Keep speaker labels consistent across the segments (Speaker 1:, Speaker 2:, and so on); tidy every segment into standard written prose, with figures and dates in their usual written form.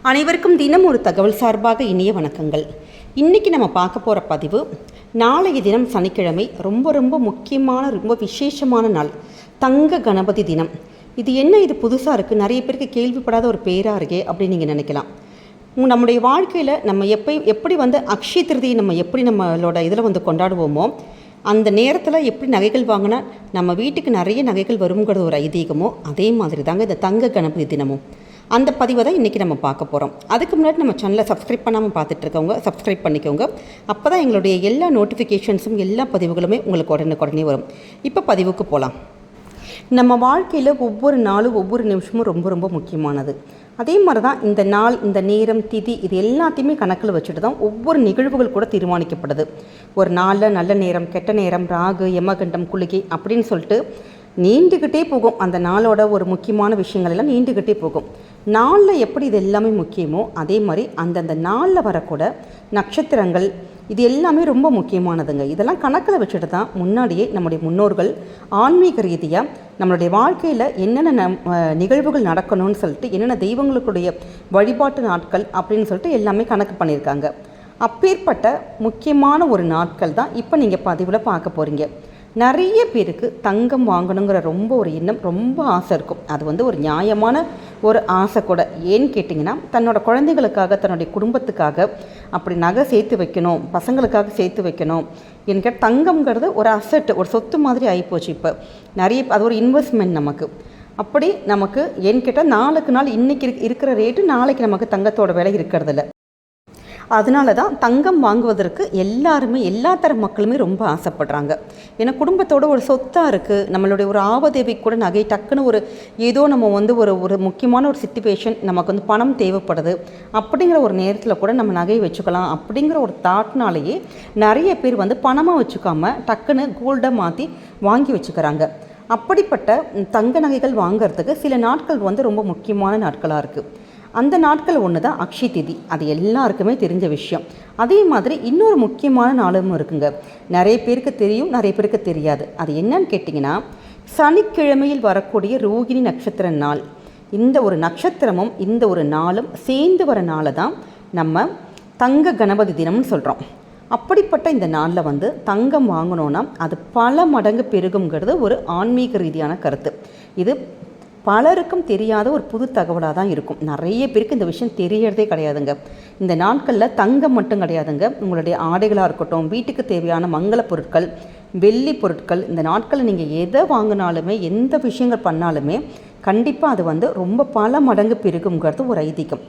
Speaker 1: அனைவருக்கும் தினம் ஒரு தகவல் சார்பாக இனிய வணக்கங்கள். இன்றைக்கி நம்ம பார்க்க போகிற பதிவு, நாளைய தினம் சனிக்கிழமை ரொம்ப ரொம்ப முக்கியமான ரொம்ப விசேஷமான நாள், தங்க கணபதி தினம். இது என்ன, இது புதுசாக இருக்குது, நிறைய பேருக்கு கேள்விப்படாத ஒரு பேராக இருக்கே அப்படின்னு நீங்கள் நினைக்கலாம். நம்முடைய வாழ்க்கையில் நம்ம எப்படி அக்ஷய திருதியை நம்ம எப்படி நம்மளோட இதில் கொண்டாடுவோமோ, அந்த நேரத்தில் எப்படி நகைகள் வாங்கினா நம்ம வீட்டுக்கு நிறைய நகைகள் வருங்கிறது ஒரு ஐதீகமோ, அதே மாதிரி தாங்க இந்த தங்க கணபதி தினமும். அந்த பதிவை தான் இன்றைக்கி நம்ம பார்க்க போகிறோம். அதுக்கு முன்னாடி நம்ம சேனலை சப்ஸ்கிரைப் பண்ணாமல் பார்த்துட்ருக்கவங்க சப்ஸ்கிரைப் பண்ணிக்கோங்க. அப்போ தான் எங்களுடைய எல்லா நோட்டிஃபிகேஷன்ஸும் எல்லா பதிவுகளுமே உங்களுக்கு உடனே வரும். இப்போ பதிவுக்கு போகலாம். நம்ம வாழ்க்கையில் ஒவ்வொரு நாளும் ஒவ்வொரு நிமிஷமும் ரொம்ப ரொம்ப முக்கியமானது. அதே மாதிரி தான் இந்த நாள், இந்த நேரம், திதி, இது எல்லாத்தையுமே கணக்கில் வச்சுட்டு தான் ஒவ்வொரு நிகழ்வுகள் கூட தீர்மானிக்கப்படுது. ஒரு நாளில் நல்ல நேரம், கெட்ட நேரம், ராகு, யமகண்டம், குளிகை அப்படின்னு சொல்லிட்டு நீண்டுக்கிட்டே போகும். அந்த நாளோட ஒரு முக்கியமான விஷயங்கள் எல்லாம் நீண்டுக்கிட்டே போகும். நாளில் எப்படி இது எல்லாமே முக்கியமோ அதே மாதிரி அந்தந்த நாளில் வரக்கூட நட்சத்திரங்கள் இது எல்லாமே ரொம்ப முக்கியமானதுங்க. இதெல்லாம் கணக்கில் வச்சுட்டு தான் முன்னாடியே நம்முடைய முன்னோர்கள் ஆன்மீக ரீதியாக நம்மளுடைய வாழ்க்கையில் என்னென்ன நிகழ்வுகள் நடக்கணும்னு சொல்லிட்டு, என்னென்ன தெய்வங்களுடைய வழிபாட்டு நாட்கள் அப்படின்னு சொல்லிட்டு எல்லாமே கணக்கு பண்ணியிருக்காங்க. அப்பேற்பட்ட முக்கியமான ஒரு நாட்கள் தான் இப்போ நீங்கள் பதிவில் பார்க்க போகிறீங்க. நிறைய பேருக்கு தங்கம் வாங்கணுங்கிற ரொம்ப ஒரு எண்ணம், ரொம்ப ஆசை இருக்கும். அது ஒரு நியாயமான ஒரு ஆசை கூட. ஏன்னு கேட்டிங்கன்னா, தன்னோட குழந்தைகளுக்காக, தன்னுடைய குடும்பத்துக்காக அப்படி நகை சேர்த்து வைக்கணும், பசங்களுக்காக சேர்த்து வைக்கணும். எனக்கு தங்கம்ங்கிறது ஒரு அசட், ஒரு சொத்து மாதிரி ஆகிப்போச்சு. இப்போ அது ஒரு இன்வெஸ்ட்மெண்ட் நமக்கு. அப்படி நமக்கு ஏன்னு கேட்டால், நாளுக்கு நாள் இன்றைக்கி இருக்கிற ரேட்டு நாளைக்கு நமக்கு தங்கத்தோட விலை இருக்கிறதில்ல. அதனால தான் தங்கம் வாங்குவதற்கு எல்லாருமே, எல்லா தர மக்களுமே ரொம்ப ஆசைப்படுறாங்க. ஏன்னா குடும்பத்தோட ஒரு சொத்தாக இருக்குது. நம்மளுடைய ஒரு ஆவதேவைக்கு கூட நகை டக்குன்னு ஏதோ நம்ம ஒரு முக்கியமான ஒரு சிச்சுவேஷன், நமக்கு பணம் தேவைப்படுது அப்படிங்கிற ஒரு நேரத்தில் கூட நம்ம நகையை வச்சுக்கலாம் அப்படிங்கிற ஒரு தாட்னாலேயே நிறைய பேர் பணமாக வச்சுக்காம டக்குன்னு கோல்டை மாற்றி வாங்கி வச்சுக்கிறாங்க. அப்படிப்பட்ட தங்க நகைகள் வாங்கிறதுக்கு சில நாட்கள் ரொம்ப முக்கியமான நாட்களாக இருக்குது. அந்த நாட்கள் ஒன்று தான் அக்ஷய திதி. அது எல்லாருக்குமே தெரிஞ்ச விஷயம். அதே மாதிரி இன்னொரு முக்கியமான நாளும் இருக்குங்க. நிறைய பேருக்கு தெரியும், நிறைய பேருக்கு தெரியாது. அது என்னன்னு கேட்டிங்கன்னா, சனிக்கிழமையில் வரக்கூடிய ரோகிணி நட்சத்திர நாள். இந்த ஒரு நட்சத்திரமும் இந்த ஒரு நாளும் சேர்ந்து வர நாளை தான் நம்ம தங்க கணபதி தினம்னு சொல்கிறோம். அப்படிப்பட்ட இந்த நாளில் தங்கம் வாங்கணுன்னா அது பல மடங்கு பெருகுங்கிறது ஒரு ஆன்மீக ரீதியான கருத்து. இது பலருக்கும் தெரியாத ஒரு புது தகவலாக தான் இருக்கும். நிறைய பேருக்கு இந்த விஷயம் தெரியறதே கிடையாதுங்க. இந்த நாட்களில் தங்கம் மட்டும் கிடையாதுங்க, உங்களுடைய ஆடைகளாக இருக்கட்டும், வீட்டுக்கு தேவையான மங்கள பொருட்கள், வெள்ளி பொருட்கள், இந்த நாட்களில் நீங்கள் எதை வாங்கினாலுமே, எந்த விஷயங்கள் பண்ணாலுமே கண்டிப்பாக அது ரொம்ப பல மடங்கு பெருகுங்கிறது ஒரு ஐதீகம்.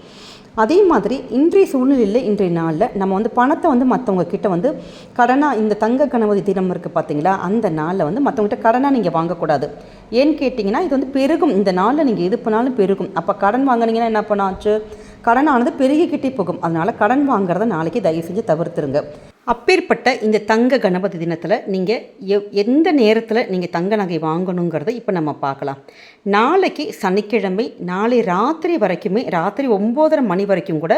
Speaker 1: அதே மாதிரி இன்றைய சூழ்நிலையில், இன்றைய நாளில் நம்ம பணத்தை மற்றவங்க கிட்ட கடனாக, இந்த தங்க கணபதி தினம் இருக்குது பார்த்தீங்களா, அந்த நாளில் மற்றவங்ககிட்ட கடனாக நீங்கள் வாங்கக்கூடாது. ஏன்னு கேட்டிங்கன்னா, இது பெருகும். இந்த நாளில் நீங்கள் எது பண்ணாலும் பெருகும். அப்போ கடன் வாங்கினீங்கன்னா என்ன பண்ணாச்சு, கடனானது பெருகிக்கிட்டே போகும். அதனால் கடன் வாங்குறத நாளைக்கு தயவு செஞ்சு தவிர்த்துருங்க. அப்பேற்பட்ட இந்த தங்க கணபதி தினத்தில் நீங்கள் எந்த நேரத்தில் நீங்கள் தங்க நகை வாங்கணுங்கிறத இப்போ நம்ம பார்க்கலாம். நாளைக்கு சனிக்கிழமை, நாளை ராத்திரி வரைக்குமே, ராத்திரி 9:30 மணி வரைக்கும் கூட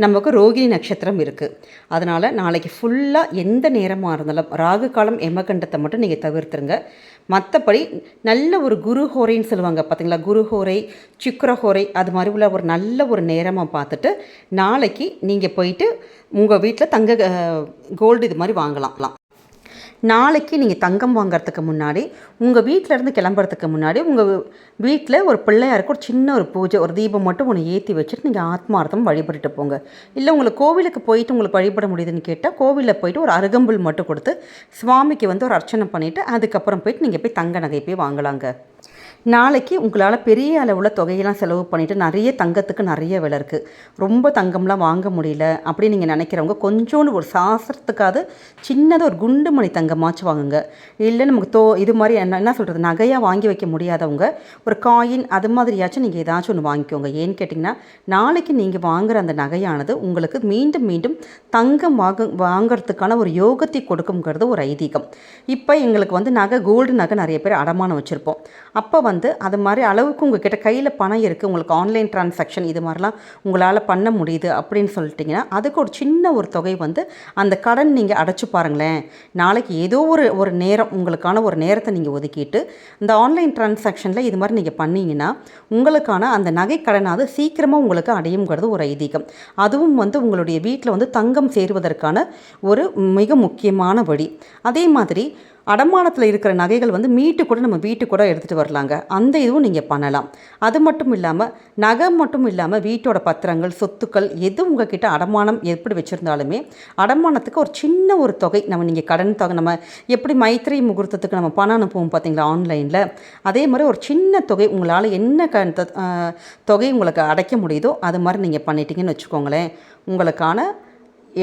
Speaker 1: நமக்கு ரோகிணி நட்சத்திரம் இருக்குது. அதனால் நாளைக்கு ஃபுல்லாக எந்த நேரமாக இருந்தாலும் ராகு காலம், யமகண்டத்தை மட்டும் நீங்கள் தவிர்த்துருங்க. மற்றபடி நல்ல ஒரு குரு ஹோரைன்னு சொல்லுவாங்க பார்த்தீங்களா, குரு ஹோரை, சுக்கிர ஹோரை, அது மாதிரி உள்ள ஒரு நல்ல ஒரு நேரமாக பார்த்துட்டு நாளைக்கு நீங்கள் போயிட்டு உங்கள் வீட்டில் தங்க கோல்டு இது மாதிரி வாங்கலாம். நாளைக்கு நீங்கள் தங்கம் வாங்கிறதுக்கு முன்னாடி, உங்கள் வீட்டிலேருந்து கிளம்புறதுக்கு முன்னாடி, உங்கள் வீட்டில் ஒரு பிள்ளையாருக்கு ஒரு சின்ன ஒரு பூஜை, ஒரு தீபம் மட்டும் ஒன்று ஏற்றி வச்சுட்டு நீங்கள் ஆத்மார்த்தம் வழிபட்டுட்டு போங்க. இல்லை உங்களுக்கு கோவிலுக்கு போயிட்டு உங்களுக்கு வழிபட முடியுதுன்னு கேட்டால், கோவிலில் போயிட்டு ஒரு அருகம்புல் மட்டும் கொடுத்து சுவாமிக்கு ஒரு அர்ச்சனை பண்ணிவிட்டு அதுக்கப்புறம் போயிட்டு நீங்கள் போய் தங்க நகை போய் வாங்கலாங்க. நாளைக்கு உங்களால் பெரிய அளவில் தொகையெல்லாம் செலவு பண்ணிவிட்டு நிறைய தங்கத்துக்கு நிறைய விலை இருக்குது, ரொம்ப தங்கம்லாம் வாங்க முடியல அப்படி நீங்கள் நினைக்கிறவங்க, கொஞ்சோண்டு ஒரு சாஸ்திரத்துக்காவது சின்னதாக ஒரு குண்டு மணி தங்கமாச்சும் வாங்குங்க. இல்லை நமக்கு இது மாதிரி என்ன சொல்கிறது, நகையாக வாங்கி வைக்க முடியாதவங்க ஒரு காயின் அது மாதிரியாச்சும் நீங்கள் ஏதாச்சும் ஒன்று வாங்கிக்கோங்க. ஏன்னு கேட்டிங்கன்னா, நாளைக்கு நீங்கள் வாங்குகிற அந்த நகையானது உங்களுக்கு மீண்டும் மீண்டும் தங்கம் வாங்கிறதுக்கான ஒரு யோகத்தை கொடுக்குங்கிறது ஒரு ஐதீகம். இப்போ எங்களுக்கு நகை, கோல்டு நகை நிறைய பேர் அடமானம் வச்சுருப்போம். அப்போ வந்து அது மாதிரி அளவுக்கு உங்கள் கிட்ட கையில் பணம் இருக்குது, உங்களுக்கு ஆன்லைன் டிரான்சாக்ஷன் இது மாதிரிலாம் உங்களால் பண்ண முடியுது அப்படின்னு சொல்லிட்டிங்கன்னா அதுக்கு ஒரு சின்ன ஒரு தொகை வந்து அந்த கடன் நீங்கள் அடைச்சி பாருங்களேன். நாளைக்கு ஏதோ ஒரு நேரம் உங்களுக்கான ஒரு நேரத்தை நீங்கள் ஒதுக்கிட்டு இந்த ஆன்லைன் டிரான்சாக்ஷனில் இது மாதிரி நீங்கள் பண்ணிங்கன்னா உங்களுக்கான அந்த நகை கடனாவது சீக்கிரமாக உங்களுக்கு அடையுங்கிறது ஒரு ஐதீகம். அதுவும் வந்து உங்களுடைய வீட்டில் வந்து தங்கம் சேருவதற்கான ஒரு மிக முக்கியமான வழி. அதே மாதிரி அடமானத்தில் இருக்கிற நகைகள் வந்து மீட்டு கூட நம்ம வீட்டுக்கு கூட எடுத்துகிட்டு வரலாங்க. அந்த இதுவும் நீங்கள் பண்ணலாம். அது மட்டும் இல்லாமல் நகை மட்டும் இல்லாமல் வீட்டோட பத்திரங்கள், சொத்துக்கள் எது உங்கள் கிட்ட அடமானம் எப்படி வச்சுருந்தாலுமே அடமானத்துக்கு ஒரு சின்ன ஒரு தொகை நீங்கள் கடன் தொகை நம்ம எப்படி மைத்திரை முகூர்த்தத்துக்கு நம்ம பணம் அனுப்புவோம் பார்த்தீங்களா ஆன்லைனில், அதே மாதிரி ஒரு சின்ன தொகை உங்களால் என்ன தொகை உங்களுக்கு அடைக்க முடியுதோ அது மாதிரி நீங்கள் பண்ணிட்டீங்கன்னு வச்சுக்கோங்களேன். உங்களுக்கான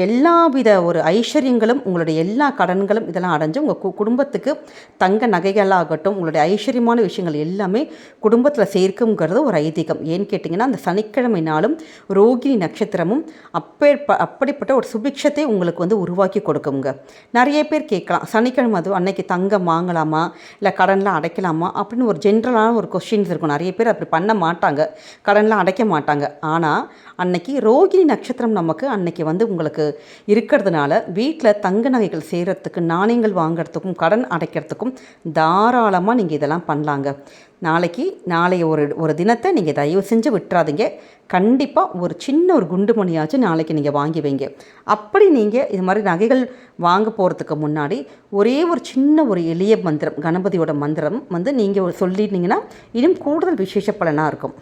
Speaker 1: எல்லாவித ஒரு ஐஸ்வர்யங்களும் உங்களுடைய எல்லா கடன்களும் இதெல்லாம் அடைஞ்சு உங்கள் குடும்பத்துக்கு தங்க நகைகளாகட்டும் உங்களுடைய ஐஸ்வர்யமான விஷயங்கள் எல்லாமே குடும்பத்தில் சேர்க்குங்கிறது ஒரு ஐதீகம். ஏன்னு கேட்டிங்கன்னா அந்த சனிக்கிழமை நாளும் ரோகிணி நட்சத்திரமும் அப்படிப்பட்ட ஒரு சுபிக்ஷத்தை உங்களுக்கு வந்து உருவாக்கி கொடுக்குங்க. நிறைய பேர் கேட்கலாம், சனிக்கிழமை அது அன்னைக்கு தங்கம் வாங்கலாமா இல்லை கடன்லாம் அடைக்கலாமா அப்படின்னு ஒரு ஜென்ரலான ஒரு கொஸ்டின்ஸ் இருக்கும். நிறைய பேர் அப்படி பண்ண மாட்டாங்க, கடன்லாம் அடைக்க மாட்டாங்க. ஆனால் அன்னைக்கு ரோகிணி நட்சத்திரம் நமக்கு அன்னைக்கு வந்து உங்களுக்கு இருக்கிறதுனால வீட்டில் தங்க நகைகள் செய்கிறதுக்கு, நாணயங்கள் வாங்கிறதுக்கும், கடன் அடைக்கிறதுக்கும் தாராளமாக நீங்கள் இதெல்லாம் பண்ணலாங்க. நாளைய ஒரு தினத்தை நீங்கள் தயவு செஞ்சு விட்டுறாதீங்க. கண்டிப்பாக ஒரு சின்ன ஒரு குண்டுமணியாச்சும் நாளைக்கு நீங்கள் வாங்கி வைங்க. அப்படி நீங்கள் இது மாதிரி நகைகள் வாங்க போகிறதுக்கு முன்னாடி ஒரே ஒரு சின்ன ஒரு எளிய மந்திரம், கணபதியோட மந்திரம் வந்து நீங்கள் சொல்லிட்டீங்கன்னா இன்னும் கூடுதல் விசேஷ பலனாக இருக்கும்.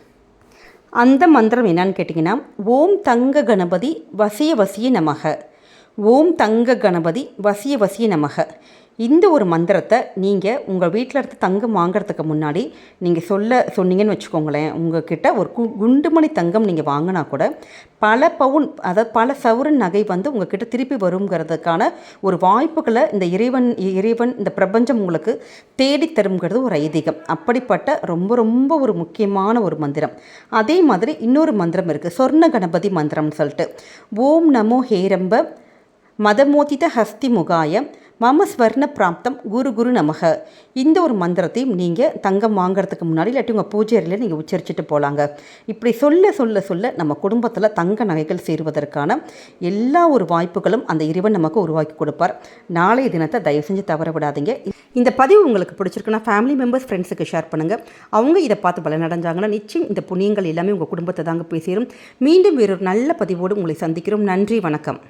Speaker 1: அந்த மந்திரம் என்னன்னு கேட்டிங்கன்னா, ஓம் தங்க கணபதி வசிய வசிய நமக, ஓம் தங்க கணபதி வசிய வசிய நமக. இந்த ஒரு மந்திரத்தை நீங்கள் உங்கள் வீட்டில் இருந்து தங்கம் வாங்கிறதுக்கு முன்னாடி நீங்கள் சொன்னீங்கன்னு வச்சுக்கோங்களேன். உங்கள்கிட்ட ஒரு குண்டுமணி தங்கம் நீங்கள் வாங்கினா கூட பல பவுன், அதாவது பல சவரன் நகை வந்து உங்கள்கிட்ட திருப்பி வருங்கிறதுக்கான ஒரு வாய்ப்புகளை இந்த இறைவன் இந்த பிரபஞ்சம் உங்களுக்கு தேடித்தருங்கிறது ஒரு ஐதீகம். அப்படிப்பட்ட ரொம்ப ரொம்ப ஒரு முக்கியமான ஒரு மந்திரம். அதே மாதிரி இன்னொரு மந்திரம் இருக்குது, சொர்ண கணபதி மந்திரம்னு சொல்லிட்டு. ஓம் நமோ ஹேரம்ப மதமோதித ஹஸ்தி முகாய மம ஸ்வர்ண பிராப்தம் குரு நமக. இந்த ஒரு மந்திரத்தையும் நீங்கள் தங்கம் வாங்கிறதுக்கு முன்னாடி இல்லாட்டி உங்கள் பூஜை அறையில் நீங்கள் உச்சரிச்சுட்டு போகலாங்க. இப்படி சொல்ல நம்ம குடும்பத்தில் தங்க நகைகள் சேருவதற்கான எல்லா ஒரு வாய்ப்புகளும் அந்த இறைவன் நமக்கு உருவாக்கி கொடுப்பார். நாளைய தினத்தை தயவு செஞ்சு தவற விடாதீங்க. இந்த பதிவு உங்களுக்கு பிடிச்சிருக்குன்னா ஃபேமிலி மெம்பர்ஸ், ஃப்ரெண்ட்ஸுக்கு ஷேர் பண்ணுங்கள். அவங்க இதை பார்த்து பலனடைஞ்சாங்கன்னா நிச்சயம் இந்த புண்ணியங்கள் எல்லாமே உங்கள் குடும்பத்தை தாங்க போய் சேரும். மீண்டும் வேறொரு நல்ல பதிவோடு உங்களை சந்திக்கிறோம். நன்றி, வணக்கம்.